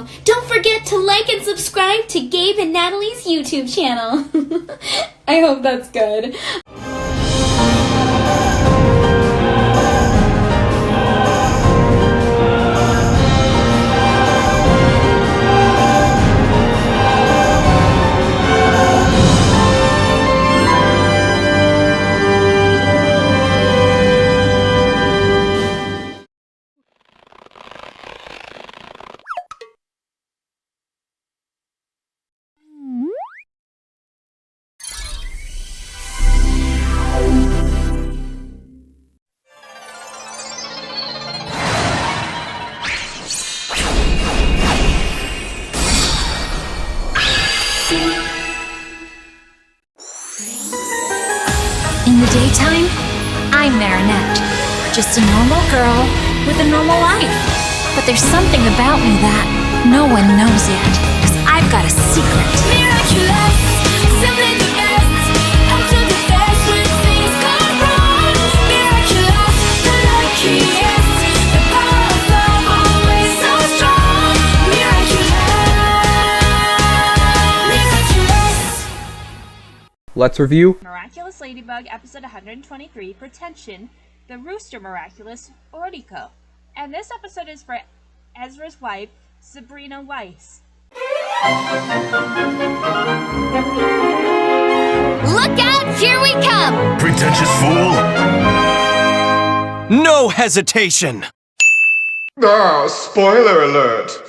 video. Don't forget to like and subscribe to Gabe and Natalie's YouTube channel. I hope that's good. In the daytime, I'm Marinette, just a normal girl with a normal life. But there's something about me that no one knows yet, 'cause I've got a secret. Miraculous, simply the best. Up to the best when things go wrong. Miraculous, the luckiest. The power of love always so strong. Miraculous. Let's review Miraculous Ladybug, episode 123, Pretension, the Rooster Miraculous, Orikko. And this episode is for Ezra's wife, Sabrina Weiss. Look out, here we come! Pretentious fool! No hesitation! Ah, spoiler alert!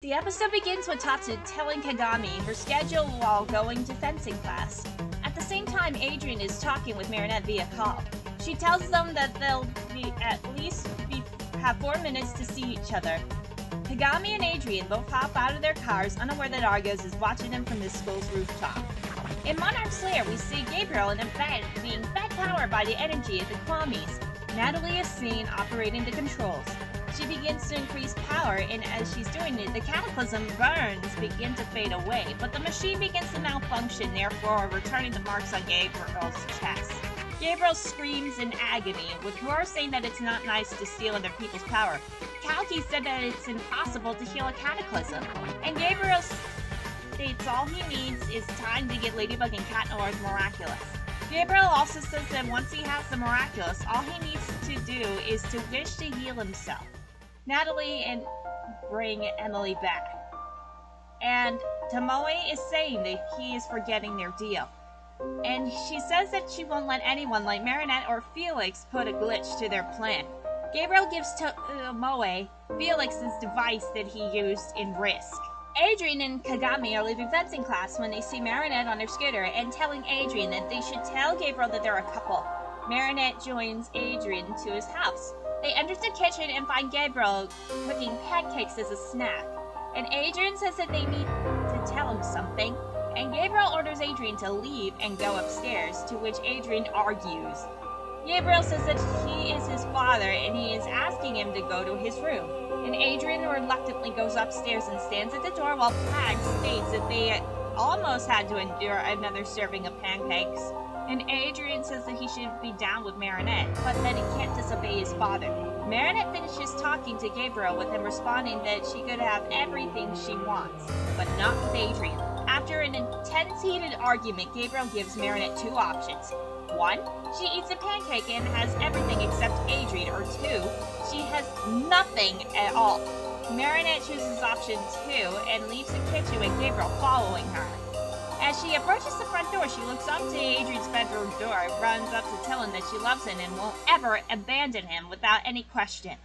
The episode begins with Tatsu telling Kagami her schedule while going to fencing class. At the same time, Adrian is talking with Marinette via call. She tells them that they'll have 4 minutes to see each other. Kagami and Adrian both hop out of their cars, unaware that Argos is watching them from the school's rooftop. In Monarch's Lair, we see Gabriel in a bed being fed power by the energy of the Kwamis. Natalie is seen operating the controls. She begins to increase power, and as she's doing it, the cataclysm burns begin to fade away, but the machine begins to malfunction, therefore returning the marks on Gabriel's chest. Gabriel screams in agony, with Roar saying that it's not nice to steal other people's power. Kalki said that it's impossible to heal a cataclysm, and Gabriel states all he needs is time to get Ladybug and Cat Noir's Miraculous. Gabriel also says that once he has the Miraculous, all he needs to do is to wish to heal himself. Natalie and bring Emily back. And Tomoe is saying that he is forgetting their deal. And she says that she won't let anyone like Marinette or Felix put a glitch to their plan. Gabriel gives Tomoe Felix's device that he used in Risk. Adrian and Kagami are leaving fencing class when they see Marinette on her scooter and telling Adrian that they should tell Gabriel that they're a couple. Marinette joins Adrian to his house. They enter the kitchen and find Gabriel cooking pancakes as a snack. And Adrian says that they need to tell him something. And Gabriel orders Adrian to leave and go upstairs, to which Adrian argues. Gabriel says that he is his father and he is asking him to go to his room. And Adrian reluctantly goes upstairs and stands at the door while Pag states that they almost had to endure another serving of pancakes. And Adrian says that he should be down with Marinette, but that he can't disobey his father. Marinette finishes talking to Gabriel with him responding that she could have everything she wants, but not with Adrian. After an intense heated argument, Gabriel gives Marinette 2 options. 1, she eats a pancake and has everything except Adrian, or 2, she has nothing at all. Marinette chooses option 2 and leaves the kitchen with Gabriel following her. As she approaches the front door, she looks up to Adrian's bedroom door, runs up to tell him that she loves him and won't ever abandon him without any question.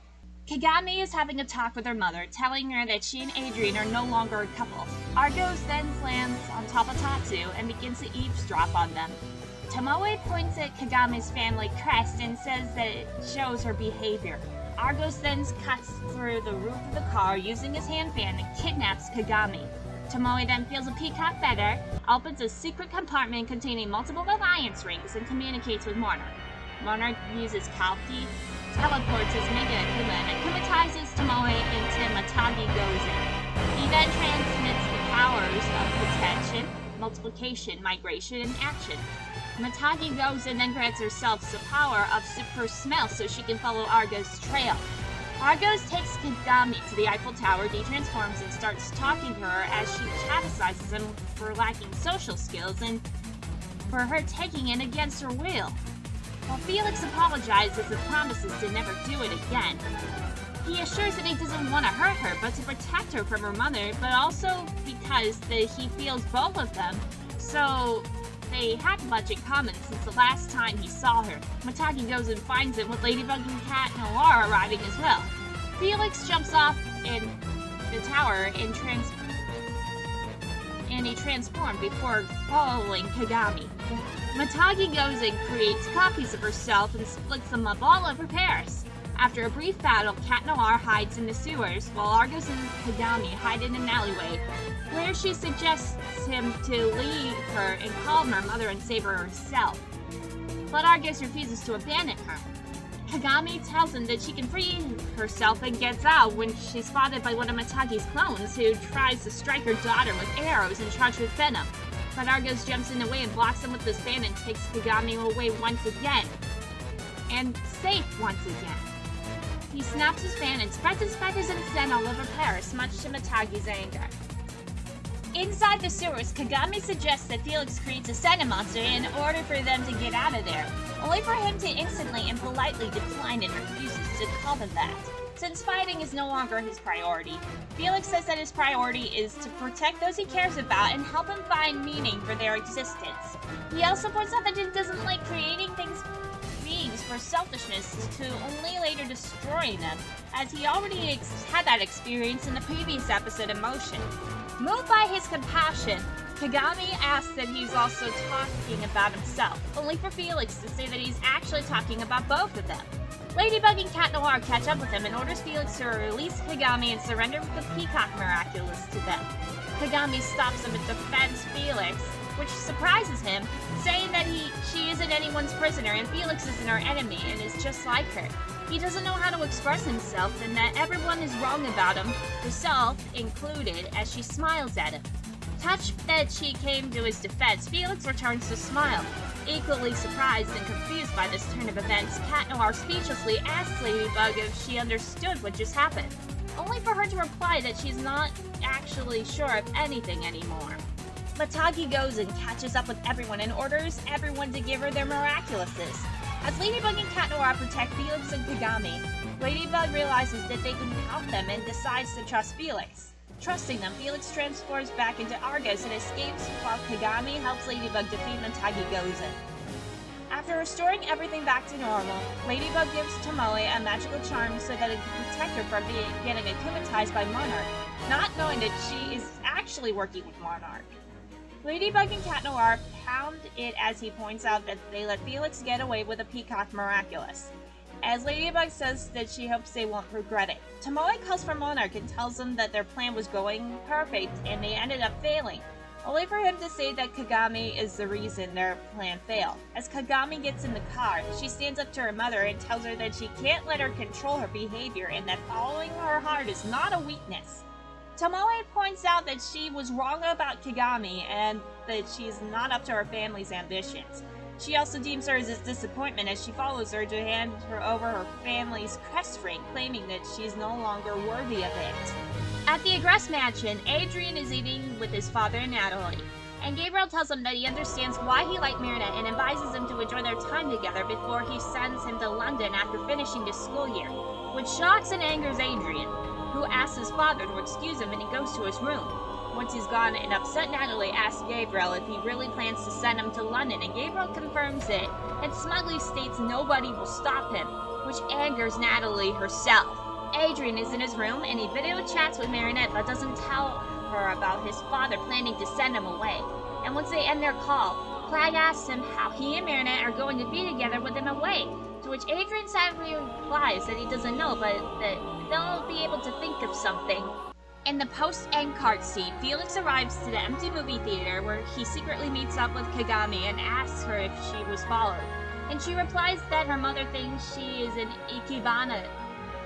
Kagami is having a talk with her mother, telling her that she and Adrian are no longer a couple. Argos then slams on top of Tatsu and begins to eavesdrop on them. Tomoe points at Kagami's family crest and says that it shows her behavior. Argos then cuts through the roof of the car using his hand fan and kidnaps Kagami. Tomoe then peels a peacock feather, opens a secret compartment containing multiple alliance rings, and communicates with Monarch. Monarch uses Kalki, teleports his Mega Akuma, and akumatizes Tomoe into Matagi Gozen. He then transmits the powers of Pretension, multiplication, migration, and action. Matagi goes and then grants herself the power of super smell so she can follow Argo's trail. Argos takes Kagami to the Eiffel Tower, detransforms and starts talking to her as she chastises him for lacking social skills and for her taking it against her will. While Felix apologizes and promises to never do it again, he assures that he doesn't want to hurt her, but to protect her from her mother, but also because he feels both of them, so they have much in common since the last time he saw her. Matagi goes and finds him with Ladybug and Cat Noir arriving as well. Felix jumps off in the tower and he transformed before following Kagami. Matagi goes and creates copies of herself and splits them up all over Paris. After a brief battle, Cat Noir hides in the sewers, while Argos and Kagami hide in an alleyway, where she suggests him to leave her and calm her mother and save her herself. But Argos refuses to abandon her. Kagami tells him that she can free herself and gets out when she's spotted by one of Matagi's clones, who tries to strike her daughter with arrows and charge with venom. But Argos jumps in the way and blocks him with his fan and takes Kagami away once again. And safe once again. He snaps his fan and spreads his feathers and scent all over Paris, much to Matagi's anger. Inside the sewers, Kagami suggests that Felix creates a Senna monster in order for them to get out of there, only for him to instantly and politely decline and refuses to call them that. Since fighting is no longer his priority, Felix says that his priority is to protect those he cares about and help him find meaning for their existence. He also points out that he doesn't like creating beings for selfishness to only later destroying them, as he already had that experience in the previous episode of Motion. Moved by his compassion, Kagami asks that he's also talking about himself, only for Felix to say that he's actually talking about both of them. Ladybug and Cat Noir catch up with him and orders Felix to release Kagami and surrender the Peacock Miraculous to them. Kagami stops him and defends Felix, which surprises him, saying that she isn't anyone's prisoner and Felix isn't her enemy and is just like her. He doesn't know how to express himself and that everyone is wrong about him, herself included, as she smiles at him. Touched that she came to his defense, Felix returns to smile. Equally surprised and confused by this turn of events, Cat Noir speechlessly asks Ladybug if she understood what just happened, only for her to reply that she's not actually sure of anything anymore. Matagi goes and catches up with everyone and orders everyone to give her their Miraculouses. As Ladybug and Cat Noir protect Felix and Kagami, Ladybug realizes that they can help them and decides to trust Felix. Trusting them, Felix transforms back into Argos and escapes while Kagami helps Ladybug defeat Matagi Gozen. After restoring everything back to normal, Ladybug gives Tomoe a magical charm so that it can protect her from getting akumatized by Monarch, not knowing that she is actually working with Monarch. Ladybug and Cat Noir pound it as he points out that they let Felix get away with a Peacock Miraculous, as Ladybug says that she hopes they won't regret it. Tomoe calls for Monarch and tells them that their plan was going perfect and they ended up failing, only for him to say that Kagami is the reason their plan failed. As Kagami gets in the car, she stands up to her mother and tells her that she can't let her control her behavior and that following her heart is not a weakness. Tomoe points out that she was wrong about Kagami and that she's not up to her family's ambitions. She also deems her as a disappointment as she follows her to hand her over her family's crest ring, claiming that she's no longer worthy of it. At the Agreste mansion, Adrian is eating with his father and Natalie, and Gabriel tells him that he understands why he liked Marinette and advises him to enjoy their time together before he sends him to London after finishing the school year, which shocks and angers Adrian, who asks his father to excuse him and he goes to his room. Once he's gone, an upset Natalie asks Gabriel if he really plans to send him to London, and Gabriel confirms it and smugly states nobody will stop him, which angers Natalie herself. Adrian is in his room and he video chats with Marinette but doesn't tell her about his father planning to send him away. And once they end their call, Clyde asks him how he and Marinette are going to be together with him away, to which Adrian sadly replies that he doesn't know, but that they'll be able to think of something. In the post-end card scene, Felix arrives to the empty movie theater where he secretly meets up with Kagami and asks her if she was followed. And she replies that her mother thinks she is in Ikebana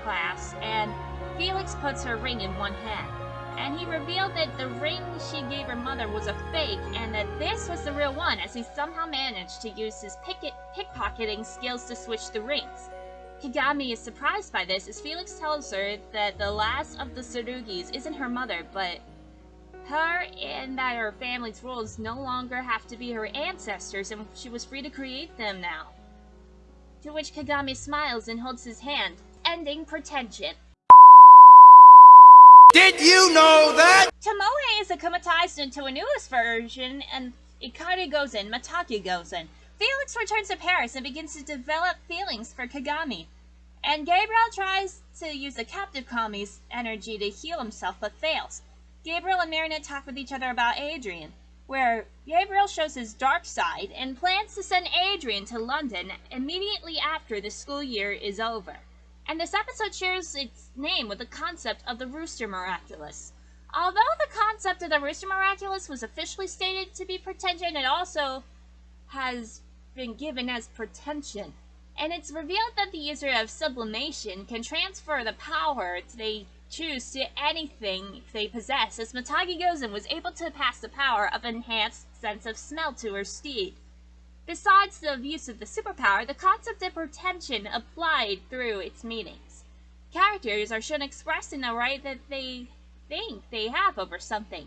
class, and Felix puts her ring in one hand. and he revealed that the ring she gave her mother was a fake and that this was the real one, as he somehow managed to use his pickpocketing skills to switch the rings. Kagami is surprised by this as Felix tells her that the last of the Tsurugis isn't her mother, but her, and that her family's rules no longer have to be her ancestors and she was free to create them now. To which Kagami smiles and holds his hand, ending Pretension. Did you know that? Tomoe is akumatized into a newest version, and Ikari goes in, Mataki goes in. Felix returns to Paris and begins to develop feelings for Kagami. And Gabriel tries to use the captive Kami's energy to heal himself, but fails. Gabriel and Marinette talk with each other about Adrian, where Gabriel shows his dark side and plans to send Adrian to London immediately after the school year is over. And this episode shares its name with the concept of the Rooster Miraculous. Although the concept of the Rooster Miraculous was officially stated to be Pretension, it also has been given as Pretension. And it's revealed that the user of sublimation can transfer the power they choose to anything they possess, as Matagi Gozen was able to pass the power of enhanced sense of smell to her steed. Besides the use of the superpower, the concept of pretension applied through its meanings. Characters are shown expressing the right that they think they have over something.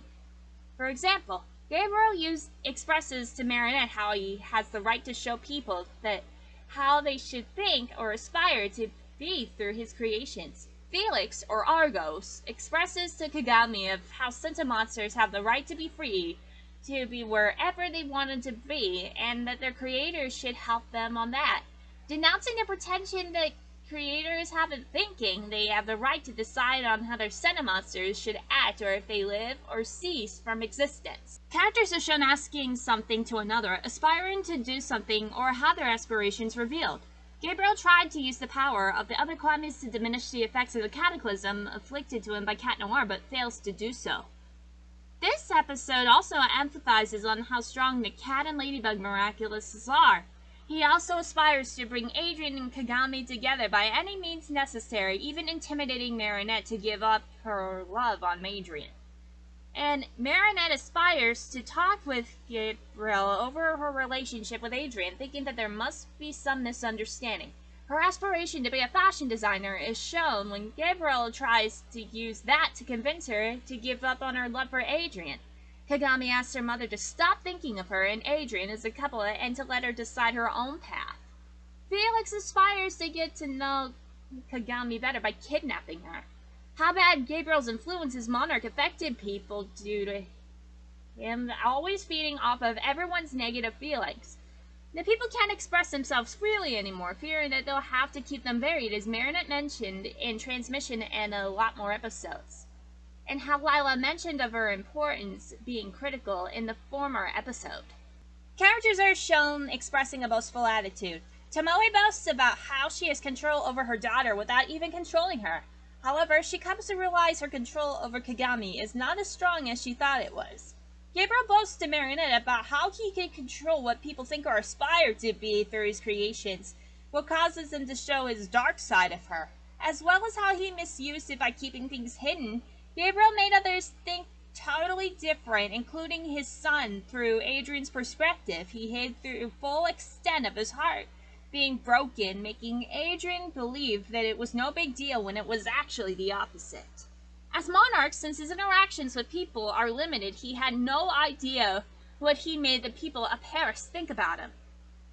For example, Gabriel expresses to Marinette how he has the right to show people that how they should think or aspire to be through his creations. Felix, or Argos, expresses to Kagami of how Sentimonsters have the right to be free, to be wherever they wanted to be, and that their creators should help them on that. Denouncing the pretension that creators have in thinking they have the right to decide on how their Sentimonsters should act, or if they live or cease from existence. Characters are shown asking something to another, aspiring to do something, or have their aspirations revealed. Gabriel tried to use the power of the other Kwamis to diminish the effects of the cataclysm afflicted to him by Cat Noir, but fails to do so. This episode also emphasizes on how strong the Cat and Ladybug Miraculouses are. He also aspires to bring Adrian and Kagami together by any means necessary, even intimidating Marinette to give up her love on Adrian. And Marinette aspires to talk with Gabriel over her relationship with Adrian, thinking that there must be some misunderstanding. Her aspiration to be a fashion designer is shown when Gabriel tries to use that to convince her to give up on her love for Adrian. Kagami asks her mother to stop thinking of her and Adrian as a couple and to let her decide her own path. Felix aspires to get to know Kagami better by kidnapping her. How bad Gabriel's influence as monarch affected people due to him always feeding off of everyone's negative feelings. The people can't express themselves freely anymore, fearing that they'll have to keep them buried, as Marinette mentioned in Transmission and a lot more episodes. And how Lila mentioned of her importance being critical in the former episode. Characters are shown expressing a boastful attitude. Tomoe boasts about how she has control over her daughter without even controlling her. However, she comes to realize her control over Kagami is not as strong as she thought it was. Gabriel boasts to Marinette about how he can control what people think or aspire to be through his creations, what causes him to show his dark side of her, as well as how he misused it by keeping things hidden. Gabriel made others think totally different, including his son, through Adrian's perspective. He hid through the full extent of his heart being broken, making Adrian believe that it was no big deal when it was actually the opposite. As monarch, since his interactions with people are limited, he had no idea what he made the people of Paris think about him.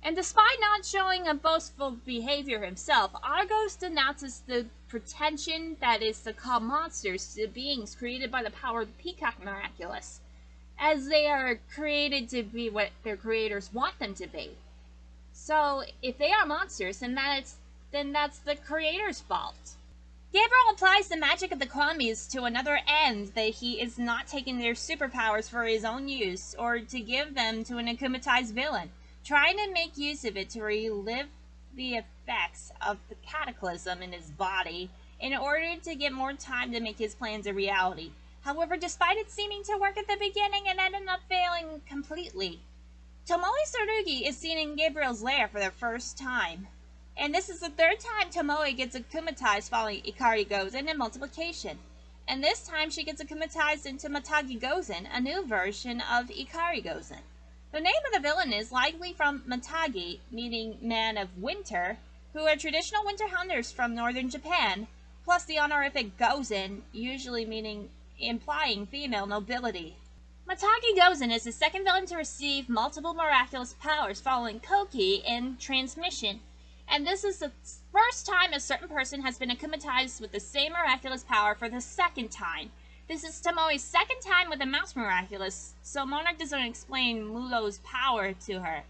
And despite not showing a boastful behavior himself, Argos denounces the pretension that is to call monsters to beings created by the power of the Peacock Miraculous, as they are created to be what their creators want them to be. So, if they are monsters, then that's the creator's fault. Gabriel applies the magic of the Kwamis to another end, that he is not taking their superpowers for his own use, or to give them to an akumatized villain, trying to make use of it to relive the effects of the cataclysm in his body, in order to get more time to make his plans a reality. However, despite it seeming to work at the beginning, it ended up failing completely. Tomoe Tsurugi is seen in Gabriel's lair for the first time. And this is the third time Tomoe gets akumatized following Ikari goes in multiplication. and this time she gets akumatized into Matagi Gozen, a new version of Ikari Gozen. The name of the villain is likely from Matagi, meaning man of winter, who are traditional winter hunters from northern Japan, plus the honorific Gozen, usually implying female nobility. Matagi Gozen is the second villain to receive multiple miraculous powers following Koki in Transmission, and this is the first time a certain person has been akumatized with the same miraculous power for the second time. This is Tomoe's second time with a mouse miraculous, so Monarch doesn't explain Mulo's power to her.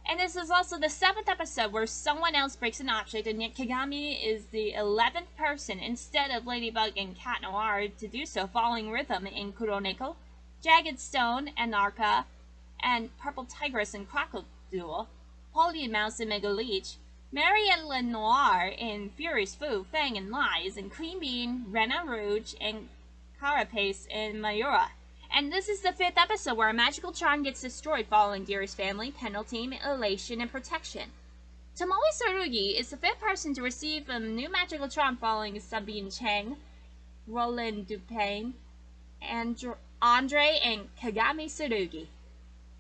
And this is also the 7th episode where someone else breaks an object, and yet Kagami is the 11th person instead of Ladybug and Cat Noir to do so, following Rhythm in Kuroneko, Jagged Stone and Narca, and Purple Tigress in Crocodile, Polly Mouse in Megaleech, Mariette Lenoir in Furious Fu, Fang and Lies, and Cream Bean, Rena Rouge, and Carapace in Mayura. And this is the 5th episode where a magical charm gets destroyed following Dearest Family, Penalty, Elation, and Protection. Tomoe Tsurugi is the 5th person to receive a new magical charm following Sabine Chang, Roland Dupain, Andre, and Kagami Tsurugi.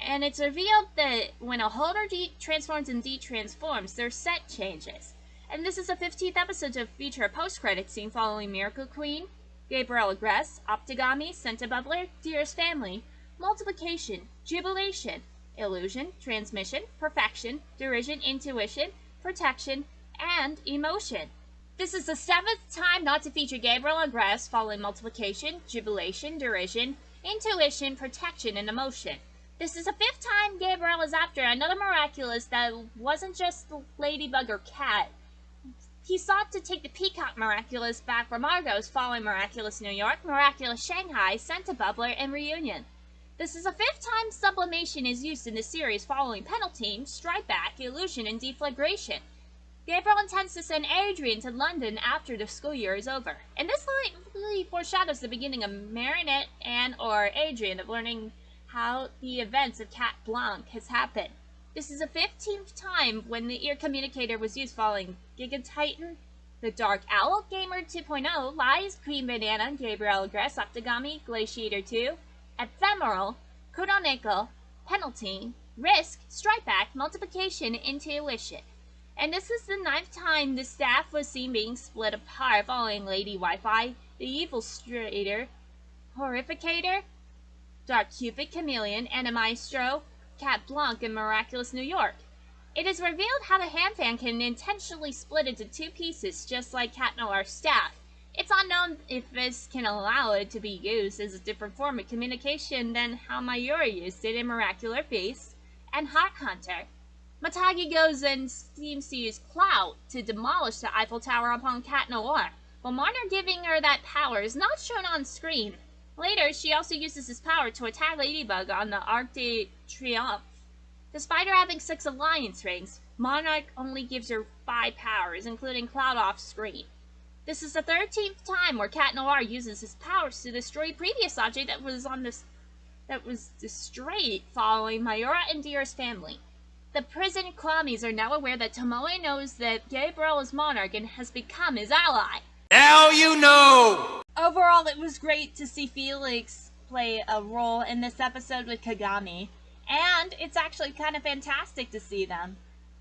And it's revealed that when a holder transforms and de-transforms, their set changes. And this is the 15th episode to feature a post-credit scene following Miracle Queen, Gabriel Agress, Optigami, Senta Bubbler, Dearest Family, Multiplication, Jubilation, Illusion, Transmission, Perfection, Derision, Intuition, Protection, and Emotion. This is the 7th time not to feature Gabriel Agress following Multiplication, Jubilation, Derision, Intuition, Protection, and Emotion. This is the 5th time Gabriel is after another miraculous that wasn't just the Ladybug or Cat. He sought to take the Peacock Miraculous back from Argos following Miraculous New York, Miraculous Shanghai, Senta Bubbler, and Reunion. This is the 5th time sublimation is used in the series following Penalty, Strike Back, Illusion, and Deflagration. Gabriel intends to send Adrian to London after the school year is over, and this likely foreshadows the beginning of Marinette or Adrian of learning how the events of Cat Blanc has happened. This is the 15th time when the ear communicator was used following Giga Titan, the Dark Owl, Gamer 2.0, Lies, Cream Banana, Gabriel Agress, Optigami, Glaciator 2, Ephemeral, Kuroneko, Penalty, Risk, Strike Back, Multiplication, Intuition. And this is the 9th time the staff was seen being split apart following Lady Wi-Fi, the Evil Strater, Horrificator, Dark Cupid, Chameleon, Animaestro, Cat Blanc, and Miraculous New York. It is revealed how the hand fan can intentionally split into 2 pieces, just like Cat Noir's staff. It's unknown if this can allow it to be used as a different form of communication than how Mayura used it in Miraculous Beast and Hawk Hunter. Matagi Gozen seems to use Clout to demolish the Eiffel Tower upon Cat Noir, but Monarch giving her that power is not shown on screen. Later, she also uses this power to attack Ladybug on the Arc de Triomphe. Despite her having 6 alliance rings, Monarch only gives her 5 powers, including Cloud off screen. This is the 13th time where Cat Noir uses his powers to destroy a previous object that was destroyed following Mayura and Dearest Family. The prison Kwamis are now aware that Tomoe knows that Gabriel is Monarch and has become his ally. Now you know! Overall, it was great to see Felix play a role in this episode with Kagami, and it's actually kind of fantastic to see them.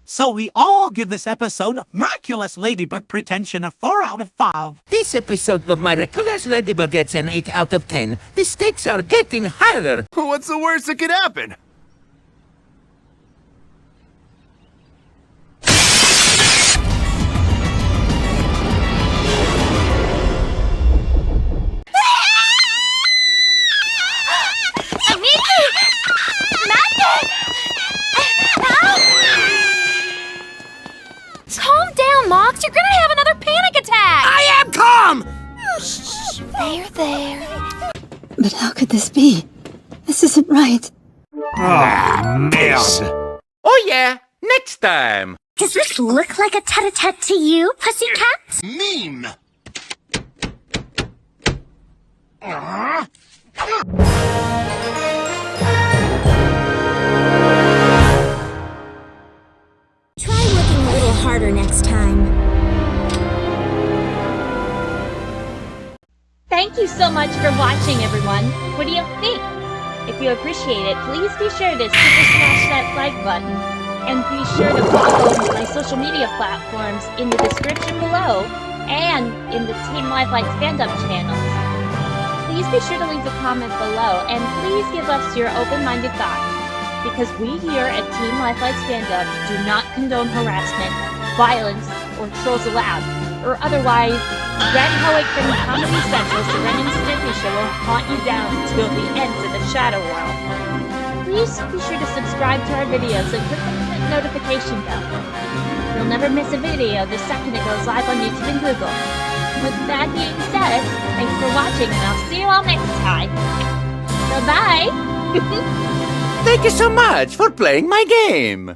So we all give this episode Miraculous Ladybug Pretension a 4 out of 5. This episode of Miraculous Ladybug gets an 8 out of 10. The stakes are getting higher. What's the worst that could happen? Calm down, Mox. You're gonna have another panic attack. I am calm! Shh, there. But how could this be? This isn't right. Miss. Oh yeah, next time. Does this look like a tete-a-tete to you, pussycat? Mean! Try working a little harder next time. Thank you so so much for watching, everyone. What do you think? If you appreciate it, please be sure to super smash that like button. And be sure to follow my social media platforms in the description below and in the Team Lifelike stand-up channels. Please be sure to leave a comment below and please give us your open-minded thoughts. Because we here at Team Lifelike Stand-Up do not condone harassment, violence, or trolls allowed, or otherwise, Red Hoek from Comedy Central's The Ren and Stimpy Show will haunt you down till the ends of the Shadow World. Please be sure to subscribe to our videos and click the notification bell. You'll never miss a video the second it goes live on YouTube and Google. With that being said, thanks for watching and I'll see you all next time. Bye-bye! Thank you so much for playing my game.